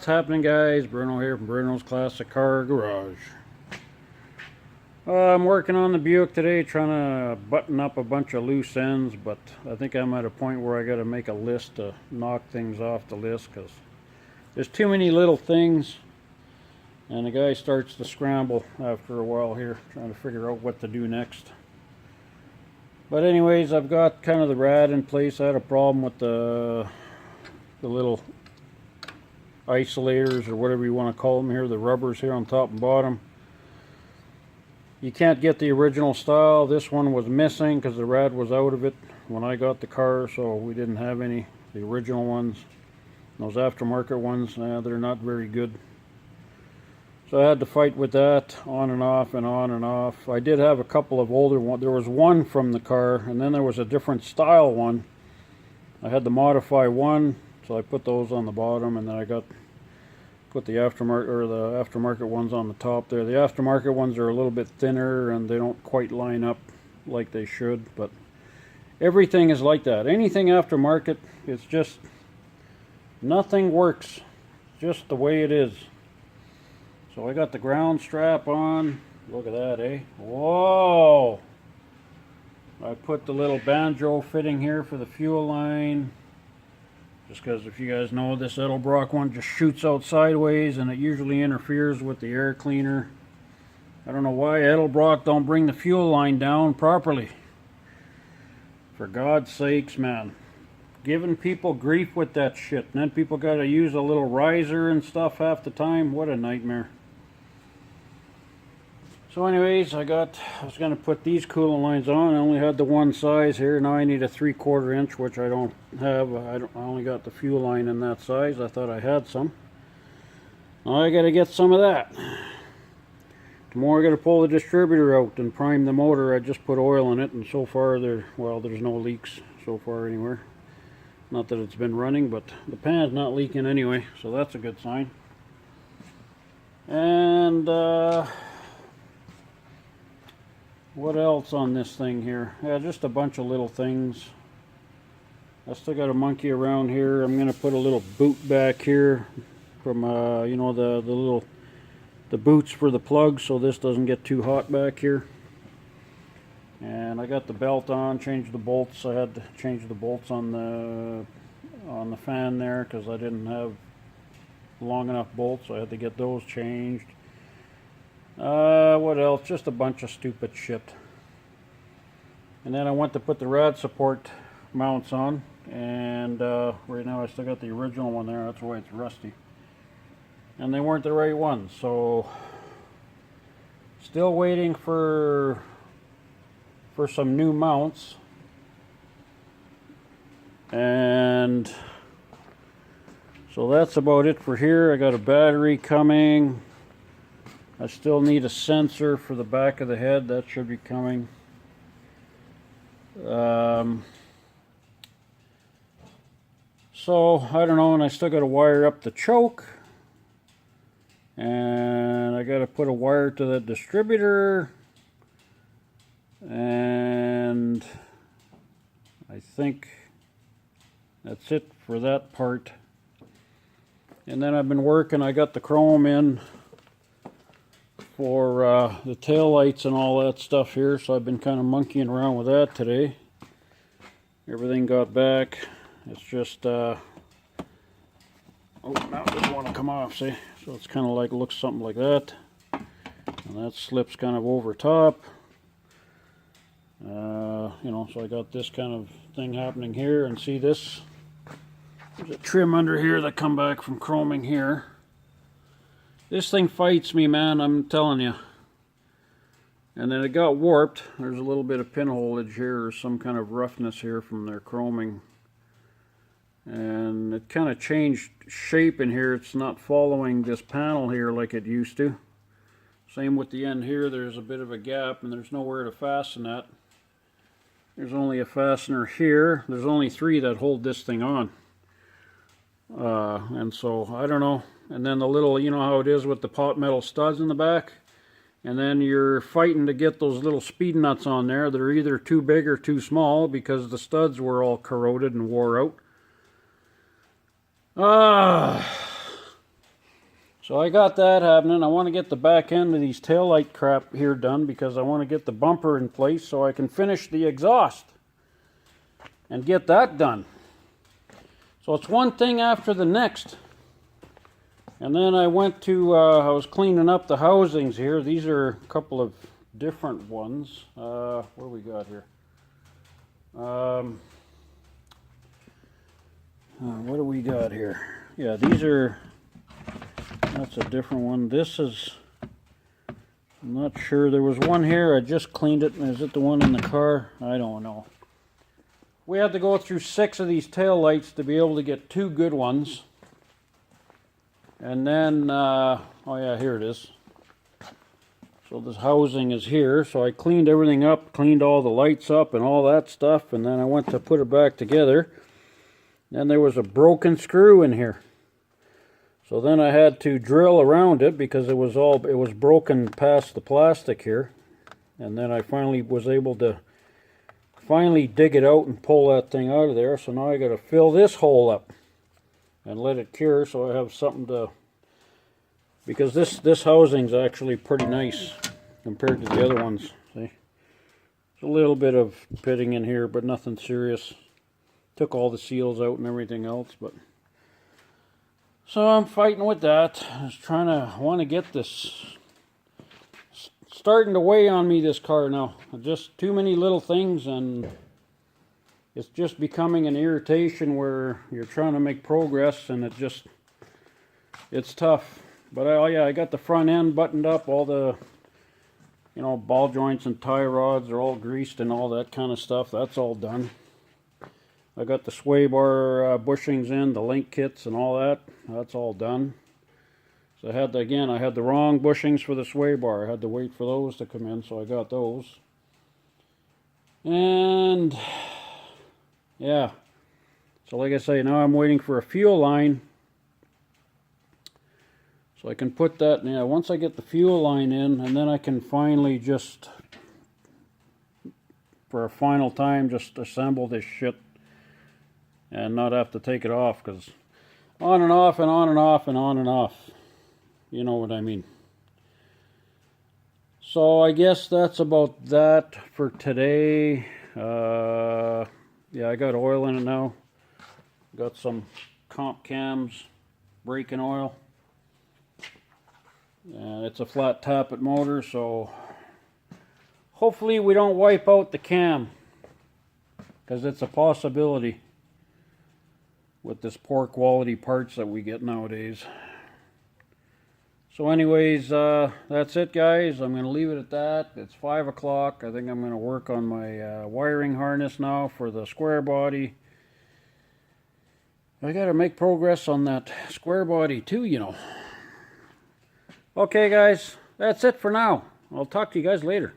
What's happening, guys? Bruno here from Bruno's Classic Car Garage. I'm working on the Buick today, trying to button up a bunch of loose ends, but I think I'm at a point where I got to make a list to knock things off the list because there's too many little things, and the guy starts to scramble after a while here, trying to figure out what to do next. But anyways, I've got kind of the rad in place. I had a problem with the little isolators, or whatever you want to call them here, the rubbers here on top and bottom. You can't get the original style. This one was missing because the rad was out of it when I got the car, so we didn't have any. The original ones, those aftermarket ones, they're not very good. So I had to fight with that on and off and on and off. I did have a couple of older ones. There was one from the car, and then there was a different style one. I had to modify one, so I put those on the bottom, and then I put the aftermarket ones on the top there. The aftermarket ones are a little bit thinner and they don't quite line up like they should, but everything is like that. Anything aftermarket, it's just nothing works just the way it is. So I got the ground strap on. Look at that, eh? Whoa! I put the little banjo fitting here for the fuel line. Just because, if you guys know, this Edelbrock one just shoots out sideways and it usually interferes with the air cleaner. I don't know why Edelbrock don't bring the fuel line down properly. For God's sakes, man. Giving people grief with that shit. And then people got to use a little riser and stuff half the time. What a nightmare. So anyways, I was going to put these coolant lines on. I only had the one size here. Now I need a 3/4 inch, which I don't have. I only got the fuel line in that size. I thought I had some. Now I got to get some of that. Tomorrow I got to pull the distributor out and prime the motor. I just put oil in it, and so far there's no leaks so far anywhere. Not that it's been running, but the pan's not leaking anyway, so that's a good sign. And what else on this thing here? Yeah, just a bunch of little things. I still got a monkey around here. I'm gonna put a little boot back here from you know, the boots for the plugs, so this doesn't get too hot back here. And I got the belt on, changed the bolts. I had to change the bolts on the fan there because I didn't have long enough bolts, so I had to get those changed. What else? Just a bunch of stupid shit. And then I went to put the rad support mounts on, and right now I still got the original one there. That's why it's rusty. And they weren't the right ones, so still waiting for some new mounts. And so that's about it for here. I got a battery coming. I still need a sensor for the back of the head. That should be coming. So I don't know, and I still got to wire up the choke, and I got to put a wire to the distributor, and I think that's it for that part. And then I've been working. I got the chrome in for the tail lights and all that stuff here, so I've been kind of monkeying around with that today. Everything got back. It's just oh, now it doesn't want to come off, see? So it's kind of like, looks something like that, and that slips kind of over top. You know, so I got this kind of thing happening here, and see this? There's a trim under here that come back from chroming here. This thing fights me, man, I'm telling you. And then it got warped. There's a little bit of pinholage here, or some kind of roughness here from their chroming. And it kind of changed shape in here. It's not following this panel here like it used to. Same with the end here. There's a bit of a gap, and there's nowhere to fasten that. There's only a fastener here. There's only 3 that hold this thing on. And so, I don't know. And then the little, you know how it is with the pot metal studs in the back? And then you're fighting to get those little speed nuts on there. They're either too big or too small because the studs were all corroded and wore out. So I got that happening. I want to get the back end of these taillight crap here done because I want to get the bumper in place so I can finish the exhaust and get that done. So it's one thing after the next. And then I went to, I was cleaning up the housings here. These are a couple of different ones. What do we got here? What do we got here? Yeah, these are, that's a different one. This is, I'm not sure. There was one here, I just cleaned it. Is it the one in the car? I don't know. We had to go through 6 of these tail lights to be able to get 2 good ones. And then, oh yeah, here it is. So this housing is here. So I cleaned everything up, cleaned all the lights up and all that stuff. And then I went to put it back together. Then there was a broken screw in here. So then I had to drill around it because it was broken past the plastic here. And then I finally was able to dig it out and pull that thing out of there. So now I got to fill this hole up and let it cure so I have something to, because this housing's actually pretty nice compared to the other ones. See, there's a little bit of pitting in here, but nothing serious. Took all the seals out and everything else, but so I'm fighting with that. I want to get this, starting to weigh on me, this car now. Just too many little things, and it's just becoming an irritation where you're trying to make progress and it's tough. But I got the front end buttoned up, all the, you know, ball joints and tie rods are all greased and all that kind of stuff. That's all done. I got the sway bar bushings in, the link kits and all that. That's all done. So I had the wrong bushings for the sway bar. I had to wait for those to come in, so I got those. And yeah, so like I say, now I'm waiting for a fuel line so I can put that in. Yeah, once I get the fuel line in, and then I can finally just, for a final time, just assemble this shit and not have to take it off, because on and off and on and off and on and off. You know what I mean. So I guess that's about that for today. Yeah, I got oil in it now. Got some comp cams, braking oil. And it's a flat tappet motor, so hopefully we don't wipe out the cam, because it's a possibility with this poor quality parts that we get nowadays. So anyways, that's it, guys. I'm going to leave it at that. It's 5 o'clock. I think I'm going to work on my wiring harness now for the square body. I got to make progress on that square body too, you know. Okay, guys, that's it for now. I'll talk to you guys later.